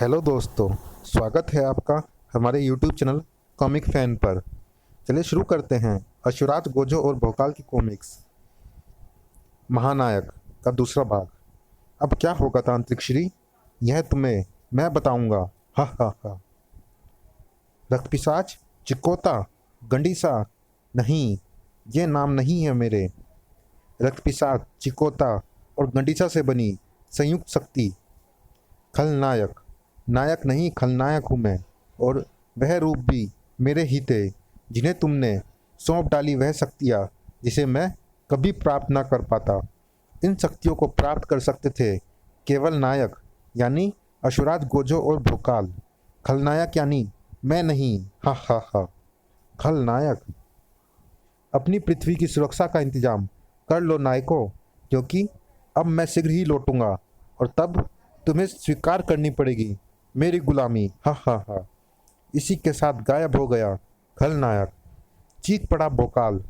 Hello दोस्तों, स्वागत है आपका हमारे यूट्यूब चैनल कॉमिक फैन पर। चलिए शुरू करते हैं अशुराज गोजो और भोकाल की कॉमिक्स महानायक का दूसरा भाग। अब क्या होगा तांत्रिक श्री, यह तुम्हें मैं बताऊंगा। हा हा हा। रक्तपिशाच, चिकोता, गंडीसा, नहीं, ये नाम नहीं है मेरे। रक्तपिशाच, चिकोता और गंडीसा से बनी संयुक्त शक्ति। खलनायक, नायक नहीं खलनायक हूँ मैं, और वह रूप भी मेरे ही थे जिन्हें तुमने सौंप डाली, वह शक्तियाँ जिसे मैं कभी प्राप्त ना कर पाता। इन शक्तियों को प्राप्त कर सकते थे केवल नायक, यानी अशुराज गोजो और भोकाल। खलनायक यानी मैं नहीं। हा हा हा। खलनायक, अपनी पृथ्वी की सुरक्षा का इंतजाम कर लो नायकों, क्योंकि अब मैं शीघ्र ही लौटूंगा और तब तुम्हें स्वीकार करनी पड़ेगी मेरी गुलामी। हा हा हा। इसी के साथ गायब हो गया खलनायक। चीख पड़ा भोकाल,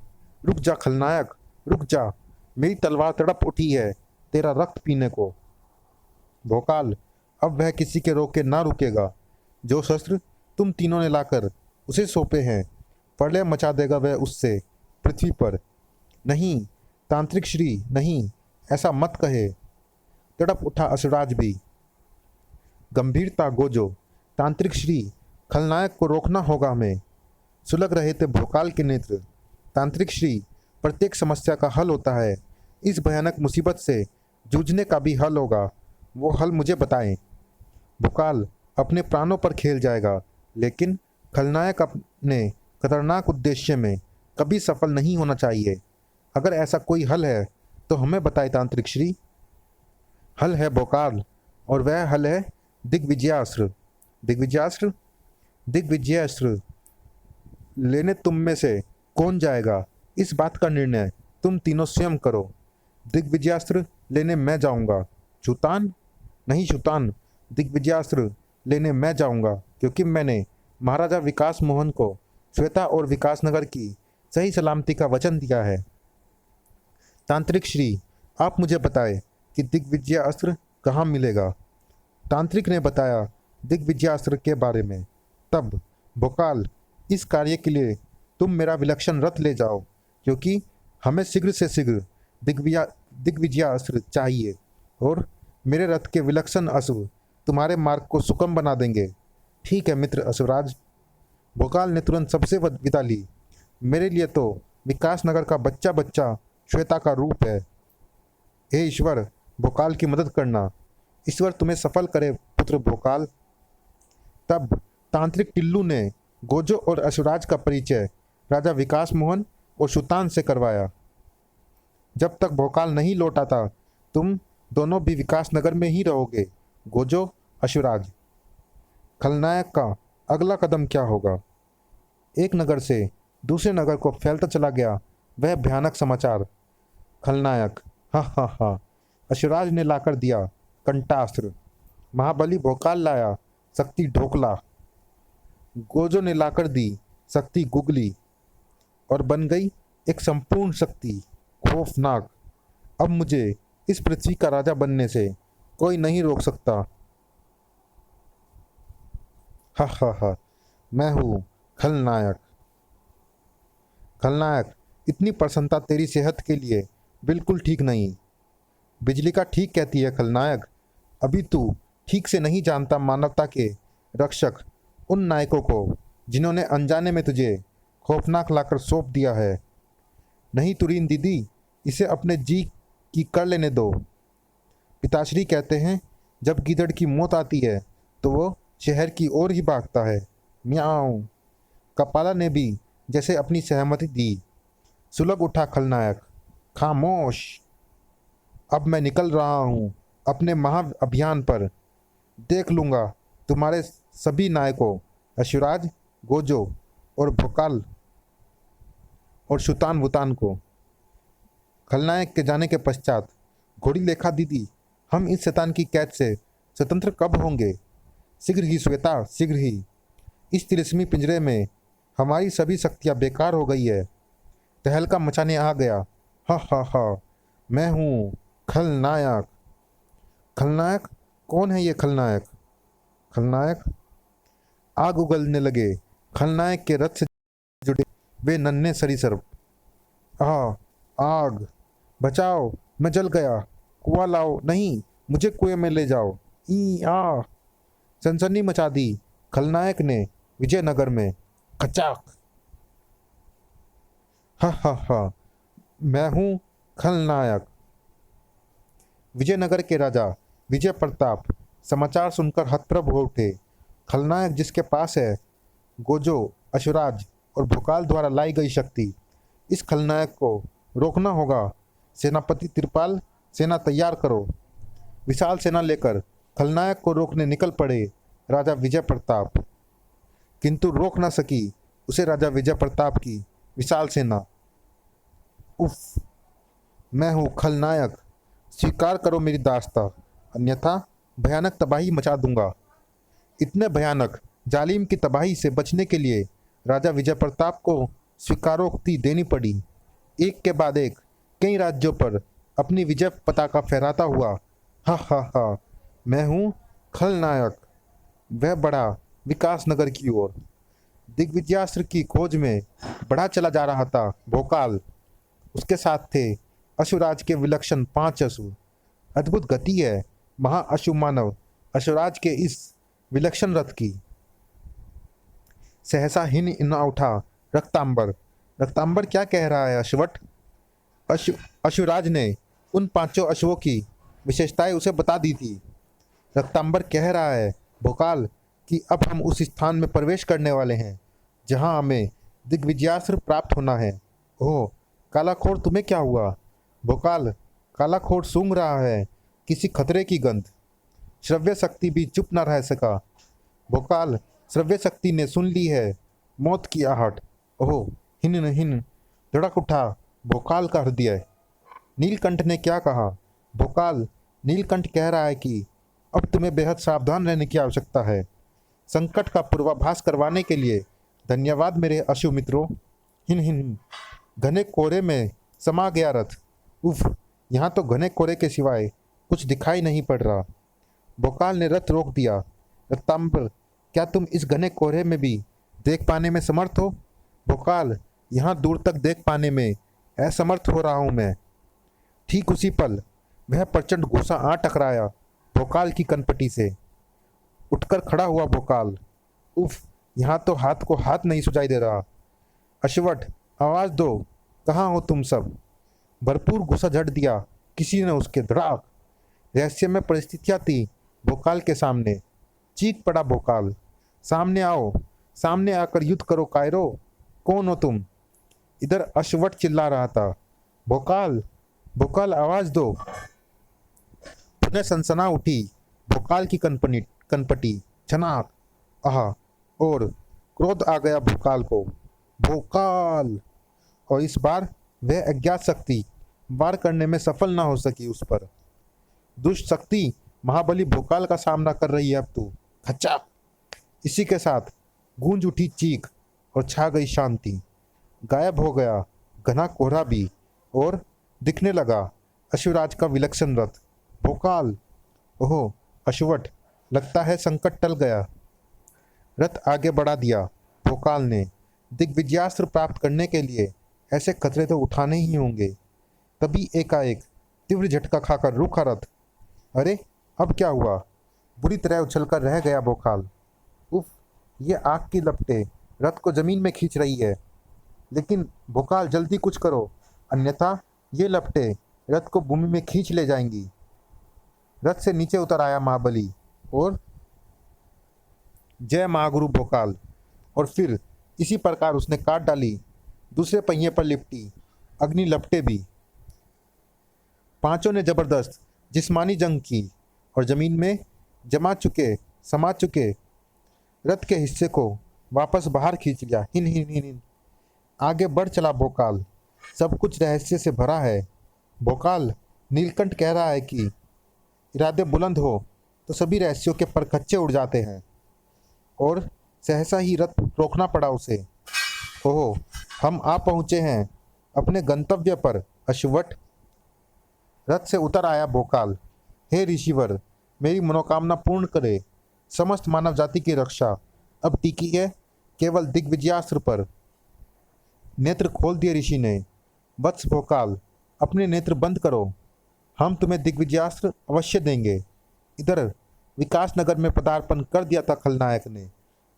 रुक जा खलनायक, रुक जा, मेरी तलवार तड़प उठी है तेरा रक्त पीने को। भोकाल, अब वह किसी के रोके ना रुकेगा। जो शस्त्र तुम तीनों ने लाकर उसे सौंपे हैं, प्रलय मचा देगा वह उससे पृथ्वी पर। नहीं तांत्रिक श्री, नहीं, ऐसा मत कहे। तड़प उठा असुराज भी। गंभीरता गोजो, तांत्रिक श्री, खलनायक को रोकना होगा हमें। सुलग रहे थे भोकाल के नेत्र। तांत्रिक श्री, प्रत्येक समस्या का हल होता है, इस भयानक मुसीबत से जूझने का भी हल होगा। वो हल मुझे बताएं। भोकाल अपने प्राणों पर खेल जाएगा, लेकिन खलनायक अपने खतरनाक उद्देश्य में कभी सफल नहीं होना चाहिए। अगर ऐसा कोई हल है तो हमें बताए तांत्रिक श्री। हल है भोकाल, और वह हल है दिग्विजयास्त्र। दिग्विजयास्त्र, दिग्विजयास्त्र लेने तुम में से कौन जाएगा, इस बात का निर्णय तुम तीनों स्वयं करो। दिग्विजयास्त्र लेने मैं जाऊंगा। शुतान, नहीं शुतान, दिग्विजयास्त्र लेने मैं जाऊंगा, क्योंकि मैंने महाराजा विकास मोहन को श्वेता और विकासनगर की सही सलामती का वचन दिया है। तांत्रिक श्री, आप मुझे बताएं कि दिग्विजयास्त्र कहाँ मिलेगा। तांत्रिक ने बताया दिग्विजयास्त्र के बारे में। तब भोकाल, इस कार्य के लिए तुम मेरा विलक्षण रथ ले जाओ, क्योंकि हमें शीघ्र से शीघ्र दिग्विजयास्त्र चाहिए, और मेरे रथ के विलक्षण अश्व तुम्हारे मार्ग को सुगम बना देंगे। ठीक है मित्र असुराज। भोकाल ने तुरंत सबसे विदा ली। मेरे लिए तो विकासनगर का बच्चा बच्चा श्वेता का रूप है। हे ईश्वर, भोकाल की मदद करना। ईश्वर तुम्हें सफल करे पुत्र भोकाल। तब तांत्रिक टिल्लू ने गोजो और असुराज का परिचय राजा विकास मोहन और सुल्तान से करवाया। जब तक भोकाल नहीं लौट आता, तुम दोनों भी विकासनगर में ही रहोगे। गोजो, असुराज। खलनायक का अगला कदम क्या होगा। एक नगर से दूसरे नगर को फैलता चला गया वह भयानक समाचार। खलनायक, हा हा हा। असुराज ने लाकर दिया कंटास्त्र। महाबली भोकाल लाया शक्ति ढोकला। गोजो ने लाकर दी शक्ति गुगली, और बन गई एक संपूर्ण शक्ति खौफनाक। अब मुझे इस पृथ्वी का राजा बनने से कोई नहीं रोक सकता। हा हा हा। मैं हूँ खलनायक। खलनायक, इतनी प्रसन्नता तेरी सेहत के लिए बिल्कुल ठीक नहीं। बिजली का ठीक कहती है खलनायक। अभी तू ठीक से नहीं जानता मानवता के रक्षक उन नायकों को जिन्होंने अनजाने में तुझे खौफनाक लाकर सौंप दिया है। नहीं तुरीन दीदी, इसे अपने जी की कर लेने दो। पिताश्री कहते हैं जब गीदड़ की मौत आती है तो वो शहर की ओर ही भागता है। म्याऊं। कपाला ने भी जैसे अपनी सहमति दी। सुलग उठा खलनायक। खामोश। अब मैं निकल रहा हूँ अपने महा अभियान पर। देख लूँगा तुम्हारे सभी नायकों, अशुराज, गोजो और भोकाल और शुतान वुतान को। खलनायक के जाने के पश्चात घोड़ी लेखा दीदी, हम इस शैतान की कैद से स्वतंत्र कब होंगे। शीघ्र ही श्वेता, शीघ्र ही। इस तिलिस्मी पिंजरे में हमारी सभी शक्तियाँ बेकार हो गई है। तहलका मचाने आ गया। हा हा हा। मैं हूँ खलनायक। खलनायक, कौन है ये खलनायक। खलनायक आग उगलने लगे। खलनायक के रथ से जुड़े वे नन्हे सरीसृप। आग, बचाओ, मैं जल गया, कुआं लाओ, नहीं, मुझे कुएं में ले जाओ। ई आ सनसनी मचा दी खलनायक ने विजयनगर में। खचाक। हा, मैं हूं खलनायक। विजयनगर के राजा विजय प्रताप समाचार सुनकर हतप्रभ हो उठे। खलनायक जिसके पास है गोजो, अश्वराज और भोकाल द्वारा लाई गई शक्ति, इस खलनायक को रोकना होगा। सेनापति तिरपाल, सेना तैयार करो। विशाल सेना लेकर खलनायक को रोकने निकल पड़े राजा विजय प्रताप, किंतु रोक न सकी उसे राजा विजय प्रताप की विशाल सेना। उफ, मैं हूँ खलनायक, स्वीकार करो मेरी दास्ता, अन्यथा भयानक तबाही मचा दूंगा। इतने भयानक जालिम की तबाही से बचने के लिए राजा विजय प्रताप को स्वीकारोक्ति देनी पड़ी। एक के बाद एक कई राज्यों पर अपनी विजय पताका फहराता हुआ हा, मैं हूँ खलनायक, वह बढ़ा विकास नगर की ओर। दिग्विजयास्त्र की खोज में बढ़ा चला जा रहा था भोकाल। उसके साथ थे अश्वराज के विलक्षण 5 अश्व। अद्भुत गति है महाअश्व मानव अश्वराज के इस विलक्षण रथ की। सहसा हिन न उठा रक्तांबर। रक्तांबर क्या कह रहा है अश्वट? अश्वराज ने उन 5 अश्वों की विशेषताएं उसे बता दी थी। रक्तांबर कह रहा है भोकाल कि अब हम उस स्थान में प्रवेश करने वाले हैं जहां हमें दिग्विजयास्त्र प्राप्त होना है। ओह कालाखोर, तुम्हें क्या हुआ? भोकाल, कालाखोर सूंघ रहा है किसी खतरे की गंध। श्रव्य शक्ति भी चुप न रह सका। भोकाल, श्रव्य शक्ति ने सुन ली है मौत की आहट। ओह हिन धड़क उठा भोकाल का हृदय। नीलकंठ ने क्या कहा? भोकाल, नीलकंठ कह रहा है कि अब तुम्हें बेहद सावधान रहने की आवश्यकता है। संकट का पूर्वाभास करवाने के लिए धन्यवाद मेरे अश्व मित्रों। हिन घने कोहरे में समा गया रथ। उफ, यहाँ तो घने कोहरे के सिवाय कुछ दिखाई नहीं पड़ रहा। भोकाल ने रथ रोक दिया। रक्तांबर, क्या तुम इस घने कोहरे में भी देख पाने में समर्थ हो? भोकाल, यहाँ दूर तक देख पाने में असमर्थ हो रहा हूँ मैं। ठीक उसी पल वह प्रचंड गुस्सा आ टकराया भोकाल की कनपटी से। उठकर खड़ा हुआ भोकाल। उफ, यहाँ तो हाथ को हाथ नहीं सुझाई दे रहा। अश्वट, आवाज दो, कहाँ हो तुम सब? भरपूर गुस्सा झड़ दिया किसी ने उसके। धड़ाक। रहस्यमय परिस्थितियाँ थी भोकाल के सामने। चीख पड़ा भोकाल, सामने आओ, सामने आकर युद्ध करो कायरो। कौन हो तुम? इधर अश्वट चिल्ला रहा था। भोकाल, भोकाल आवाज दो। पुनः सनसना उठी भोकाल की कनपटी। छनाक। आहा, और क्रोध आ गया भोकाल को। भोकाल, और इस बार वह अज्ञात शक्ति वार करने में सफल ना हो सकी उस पर। दुष्ट शक्ति महाबली भोकाल का सामना कर रही है अब तू। खच्चा। इसी के साथ गूंज उठी चीख और छा गई शांति। गायब हो गया घना कोहरा भी और दिखने लगा अश्वराज का विलक्षण रथ। भोकाल, ओह अश्वट, लगता है संकट टल गया। रथ आगे बढ़ा दिया भोकाल ने। दिग्विजयास्त्र प्राप्त करने के लिए ऐसे खतरे तो उठाने ही होंगे। तभी एकाएक तीव्र झटका खाकर रुका रथ। अरे अब क्या हुआ? बुरी तरह उछलकर रह गया भोकाल। उफ, ये आग की लपटें रथ को जमीन में खींच रही है। लेकिन भोकाल, जल्दी कुछ करो, अन्यथा ये लपटें रथ को भूमि में खींच ले जाएंगी। रथ से नीचे उतर आया महाबली और जय महागुरु भोकाल। और फिर इसी प्रकार उसने काट डाली दूसरे पहिए पर लिपटी अग्नि लपटें भी। पांचों ने जबरदस्त जिस्मानी जंग की और जमीन में समा चुके रथ के हिस्से को वापस बाहर खींच लिया। हिन आगे बढ़ चला भोकाल। सब कुछ रहस्य से भरा है। भोकाल, नीलकंठ कह रहा है कि इरादे बुलंद हो तो सभी रहस्यों के परखच्चे उड़ जाते हैं। और सहसा ही रथ रोकना पड़ा उसे। ओह, हम आ पहुँचे हैं अपने गंतव्य पर अश्वट। रथ से उतर आया भोकाल। हे ऋषिवर, मेरी मनोकामना पूर्ण करे। समस्त मानव जाति की रक्षा अब टिकी है केवल दिग्विजयास्त्र पर। नेत्र खोल दिए ऋषि ने। वत्स भोकाल, अपने नेत्र बंद करो, हम तुम्हें दिग्विजयास्त्र अवश्य देंगे। इधर विकासनगर में पदार्पण कर दिया था खलनायक ने।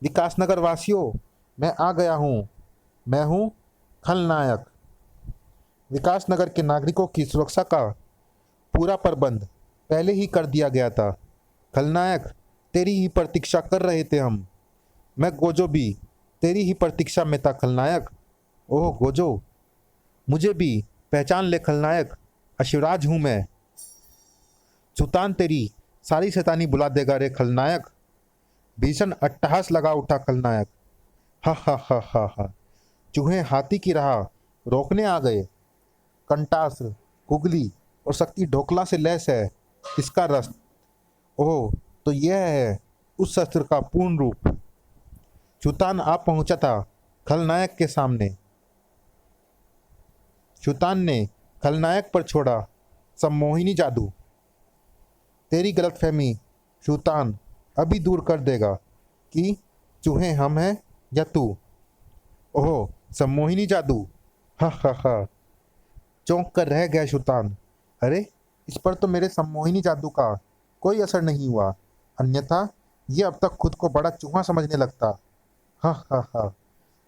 विकासनगर वासियों, मैं आ गया हूँ, मैं हूँ खलनायक। विकासनगर के नागरिकों की सुरक्षा का पूरा प्रबंध पहले ही कर दिया गया था। खलनायक, तेरी ही प्रतीक्षा कर रहे थे हम। मैं गोजो भी तेरी ही प्रतीक्षा में था खलनायक। ओह गोजो, मुझे भी पहचान ले खलनायक, अशिवराज हूँ मैं। सुल्तान तेरी सारी शैतानी बुला देगा रे खलनायक। भीषण अट्टहास लगा उठा खलनायक। हा हा हा हा हा, चूहे हाथी की राह रोकने आ गए। कंटास्त्र, कुगली और शक्ति ढोकला से लैस है इसका रस। ओह, तो यह है उस शस्त्र का पूर्ण रूप। सुल्तान आ पहुंचा था खलनायक के सामने। सुल्तान ने खलनायक पर छोड़ा सम्मोहिनी जादू। तेरी गलतफहमी सुल्तान अभी दूर कर देगा कि चूहे हम हैं या तू। ओह, सम्मोहिनी जादू, हा हा हा। चौंक कर रह गया सुल्तान। अरे, इस पर तो मेरे सम्मोहिनी जादू का कोई असर नहीं हुआ, अन्यथा ये अब तक खुद को बड़ा चूहा समझने लगता। हा हा हा।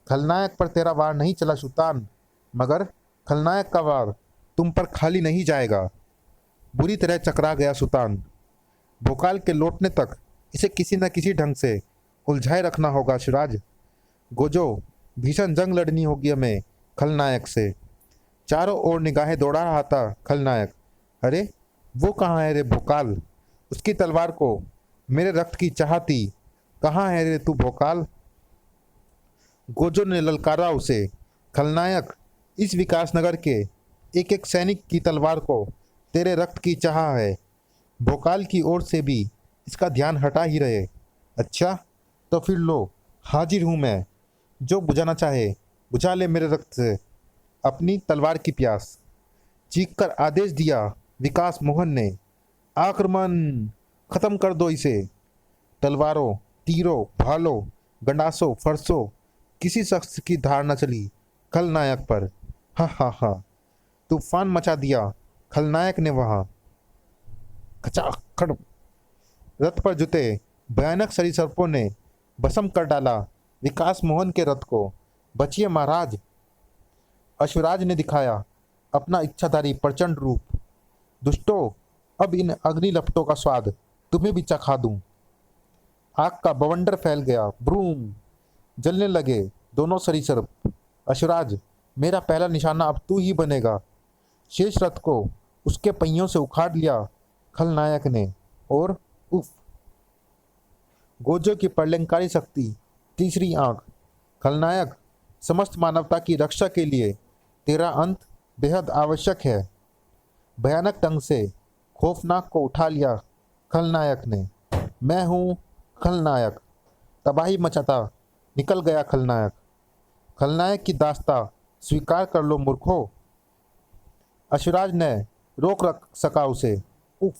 खलनायक पर तेरा वार नहीं चला सुल्तान, मगर खलनायक का वार तुम पर खाली नहीं जाएगा। बुरी तरह चकरा गया सुल्तान। भोकाल के लौटने तक इसे किसी न किसी ढंग से उलझाए रखना होगा शिराज। गोजो, भीषण जंग लड़नी होगी हमें खलनायक से। चारों ओर निगाहें दौड़ा रहा था खलनायक। अरे, वो कहाँ है रे भोकाल? उसकी तलवार को मेरे रक्त की चाह थी। कहाँ है रे तू भोकाल? गोजो ने ललकारा उसे। खलनायक, इस विकासनगर के एक एक सैनिक की तलवार को तेरे रक्त की चाह है। भोकाल की ओर से भी इसका ध्यान हटा ही रहे। अच्छा, तो फिर लो, हाजिर हूँ मैं। जो बुझाना चाहे बुझा ले मेरे रक्त से अपनी तलवार की प्यास। चीख कर आदेश दिया विकास मोहन ने। आक्रमण, खत्म कर दो इसे। तलवारों, तीरों, भालों, गंडासों, फरसों, किसी शख्स की धार न चली खलनायक पर। हा हा हा, तूफान मचा दिया खलनायक ने वहां। खचाखड़, रथ पर जुटे भयानक सरीसृपों ने भस्म कर डाला विकास मोहन के रथ को। बचिए महाराज। अश्वराज ने दिखाया अपना इच्छाधारी प्रचंड रूप। दुष्टों, अब इन अग्नि लपटों का स्वाद तुम्हें भी चखा दूं। आग का बवंडर फैल गया। ब्रूम, जलने लगे दोनों सरीसृप। अश्वराज, मेरा पहला निशाना अब तू ही बनेगा। शेष रथ को उसके पहियों से उखाड़ लिया खलनायक ने। और उफ, गोजो की प्रलयंकारी शक्ति, तीसरी आंख। खलनायक, समस्त मानवता की रक्षा के लिए तेरा अंत बेहद आवश्यक है। भयानक ढंग से खौफनाक को उठा लिया खलनायक ने। मैं हूँ खलनायक। तबाही मचाता निकल गया खलनायक। खलनायक की दास्ता स्वीकार कर लो मूर्खों। अश्वराज ने रोक रख सका उसे। उफ,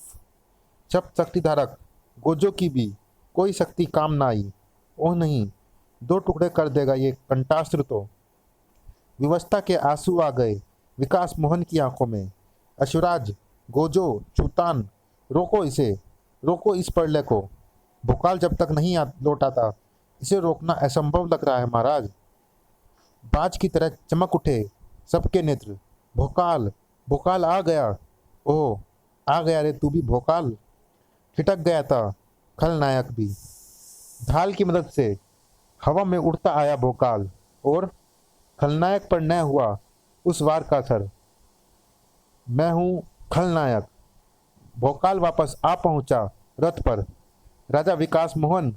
जब शक्तिधारक गोजो की भी कोई शक्ति काम ना आई। ओह नहीं, दो टुकड़े कर देगा ये कंटास्त्र तो। विवशता के आंसू आ गए विकास मोहन की आंखों में। अश्वराज, गोजो, सुल्तान, रोको इसे, रोको इस प्रलय को। भोकाल जब तक नहीं लौट आता इसे रोकना असंभव लग रहा है महाराज। बाज की तरह चमक उठे सबके नेत्र। भोकाल, भोकाल आ गया। ओह, आ गया रे तू भी भोकाल। ठिठक गया था खलनायक भी। ढाल की मदद से हवा में उड़ता आया भोकाल और खलनायक पर न हुआ उस वार का असर। मैं हूँ खलनायक। भोकाल वापस आ पहुंचा रथ पर। राजा विकास मोहन,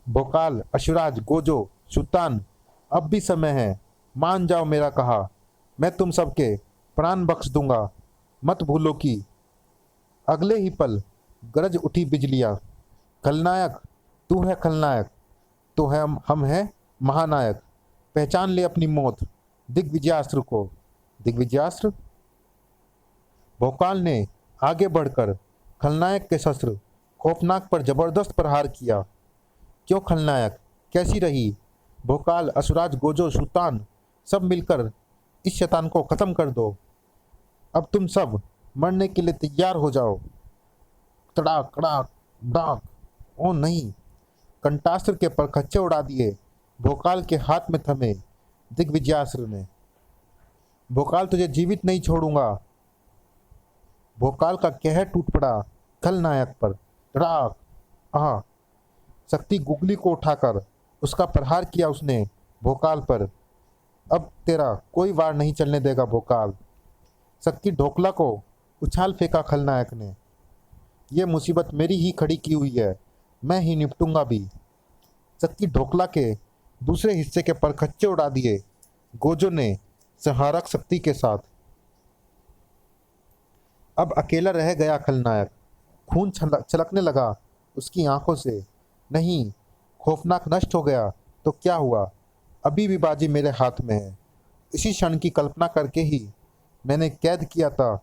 भोकाल, अश्वराज, गोजो, सुल्तान, अब भी समय है। मान जाओ मेरा कहा। मैं तुम सबके प्राण बख्श दूंगा। मत भूलो कि अगले ही पल गरज उठी बिजलियां। खलनायक, तू है खलनायक, तो हम हैं महानायक। पहचान ले अपनी मौत, दिग्विजयास्त्र को। दिग्विजयास्त्र? भोकाल ने आगे बढ़कर खलनायक के शस्त्र खौफनाक पर जबरदस्त प्रहार किया। क्यों खलनायक, कैसी रही? भोकाल, असुराज, गोजो, शूतान, सब मिलकर इस शैतान को ख़त्म कर दो। अब तुम सब मरने के लिए तैयार हो जाओ। तड़ाक कड़ाक डाक। ओ नहीं! कंटास्त्र के परखच्चे उड़ा दिए भोकाल के हाथ में थमे दिग्विजयास्त्र ने। भोकाल, तुझे जीवित नहीं छोड़ूंगा। भोकाल का कहर टूट पड़ा खलनायक पर। तड़ाक! आह! शक्ति गुगली को उठाकर उसका प्रहार किया उसने भोकाल पर। अब तेरा कोई वार नहीं चलने देगा भोकाल। शक्ति ढोकला को उछाल फेंका खलनायक ने। ये मुसीबत मेरी ही खड़ी की हुई है, मैं ही निपटूंगा भी। शक्ति ढोकला के दूसरे हिस्से के परखच्चे उड़ा दिए गोजो ने संहारक शक्ति के साथ। अब अकेला रह गया खलनायक। खून छलकने लगा उसकी आंखों से। नहीं, खौफनाक नष्ट हो गया तो क्या हुआ, अभी भी बाजी मेरे हाथ में है। इसी क्षण की कल्पना करके ही मैंने कैद किया था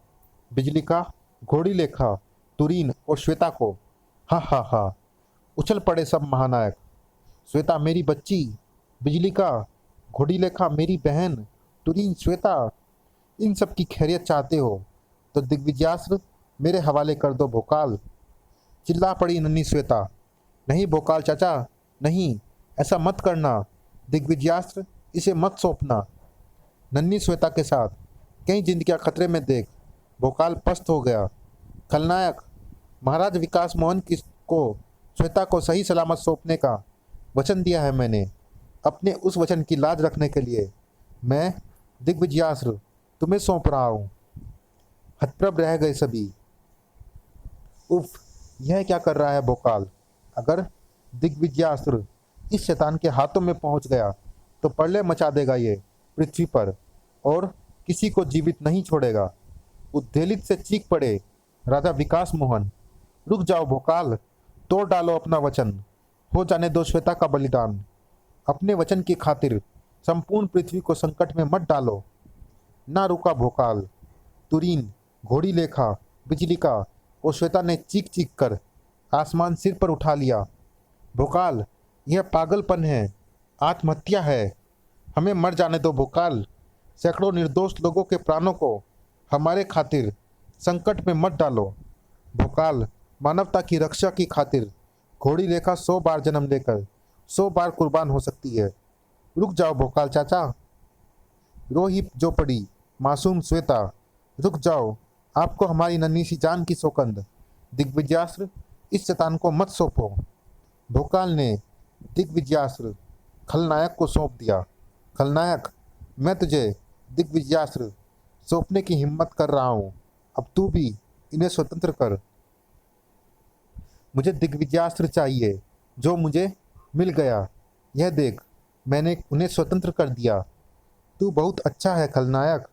बिजलिका, घोड़ीलेखा, तुरीन और श्वेता को। हा हा हा! उछल पड़े सब महानायक। श्वेता मेरी बच्ची, बिजलिका, घोड़ीलेखा मेरी बहन, तुरीन, श्वेता, इन सब की खैरियत चाहते हो तो दिग्विजयास्त्र मेरे हवाले कर दो भोकाल। चिल्ला पड़ी नन्ही श्वेता। नहीं भोकाल चाचा, नहीं, ऐसा मत करना। दिग्विजयास्त्र इसे मत सौंपना। नन्ही श्वेता के साथ कई जिंदगियां खतरे में देख भोकाल पस्त हो गया। खलनायक, महाराज विकास मोहन को श्वेता को सही सलामत सौंपने का वचन दिया है मैंने। अपने उस वचन की लाज रखने के लिए मैं दिग्विजयास्त्र तुम्हें सौंप रहा हूँ। हतप्रभ रह गए सभी। उफ, यह क्या कर रहा है भोकाल? अगर दिग्विजयास्त्र इस शैतान के हाथों में पहुंच गया तो प्रलय मचा देगा ये पृथ्वी पर और किसी को जीवित नहीं छोड़ेगा। उद्वेलित से चीख पड़े राजा विकास मोहन। रुक जाओ भोकाल, तोड़ डालो अपना वचन, हो जाने दो श्वेता का बलिदान। अपने वचन की खातिर संपूर्ण पृथ्वी को संकट में मत डालो। ना रुका भोकाल। तुरीन, घोड़ीलेखा, बिजलिका और श्वेता ने चीख चीख कर आसमान सिर पर उठा लिया। भोकाल, यह पागलपन है, आत्महत्या है। हमें मर जाने दो भोकाल। सैकड़ों निर्दोष लोगों के प्राणों को हमारे खातिर संकट में मत डालो। भोकाल, मानवता की रक्षा की खातिर घोड़ीलेखा 100 बार जन्म लेकर 100 बार कुर्बान हो सकती है। रुक जाओ भोकाल चाचा। रो ही जो पड़ी मासूम श्वेता। रुक जाओ, आपको हमारी नन्ही सी जान की सौगंध। दिग्विजयास्त्र इस शैतान को मत सौंपो। भोकाल ने दिग्विजयास्त्र खलनायक को सौंप दिया। खलनायक, मैं तुझे दिग्विजयास्त्र सौंपने की हिम्मत कर रहा हूँ। अब तू भी इन्हें स्वतंत्र कर। मुझे दिग्विजयास्त्र चाहिए जो मुझे मिल गया। यह देख, मैंने उन्हें स्वतंत्र कर दिया। तू बहुत अच्छा है खलनायक।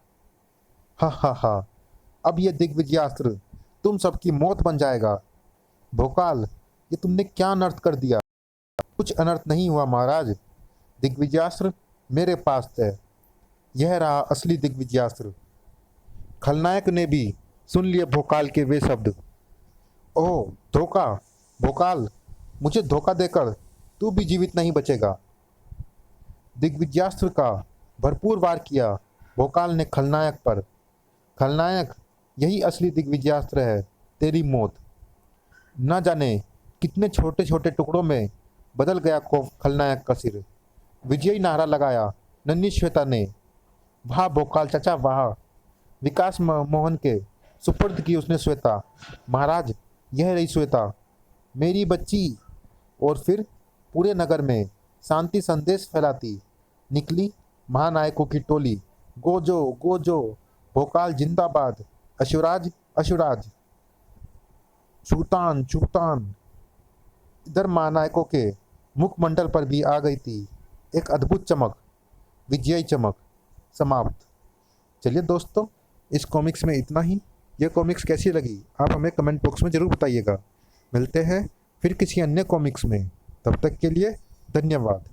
हा हा हा! अब यह दिग्विजयास्त्र तुम सबकी मौत बन जाएगा। भोकाल, ये तुमने क्या अनर्थ कर दिया? कुछ अनर्थ नहीं हुआ महाराज। दिग्विजयास्त्र मेरे पास है। यह रहा असली दिग्विजयास्त्र। खलनायक ने भी सुन लिए भोकाल के वे शब्द। ओह धोखा! भोकाल, मुझे धोखा देकर तू भी जीवित नहीं बचेगा। दिग्विजयास्त्र का भरपूर वार किया भोकाल ने खलनायक पर। खलनायक, यही असली दिग्विजयास्त्र है, तेरी मौत। न जाने कितने छोटे छोटे टुकड़ों में बदल गया खलनायक का सिर। विजयी नारा लगाया नन्ही श्वेता ने। वाह भोकाल चाचा वाह! विकास मोहन के सुपुर्द की उसने श्वेता। महाराज, यह रही श्वेता, मेरी बच्ची। और फिर पूरे नगर में शांति संदेश फैलाती निकली महानायकों की टोली। गोजो गोजो, भोकाल जिंदाबाद, अशुराज अशुराज, छूतान छूतान। इधर महानायकों के मुखमंडल पर भी आ गई थी एक अद्भुत चमक, विजयी चमक। समाप्त। चलिए दोस्तों, इस कॉमिक्स में इतना ही। ये कॉमिक्स कैसी लगी आप हमें कमेंट बॉक्स में ज़रूर बताइएगा। मिलते हैं फिर किसी अन्य कॉमिक्स में। तब तक के लिए धन्यवाद।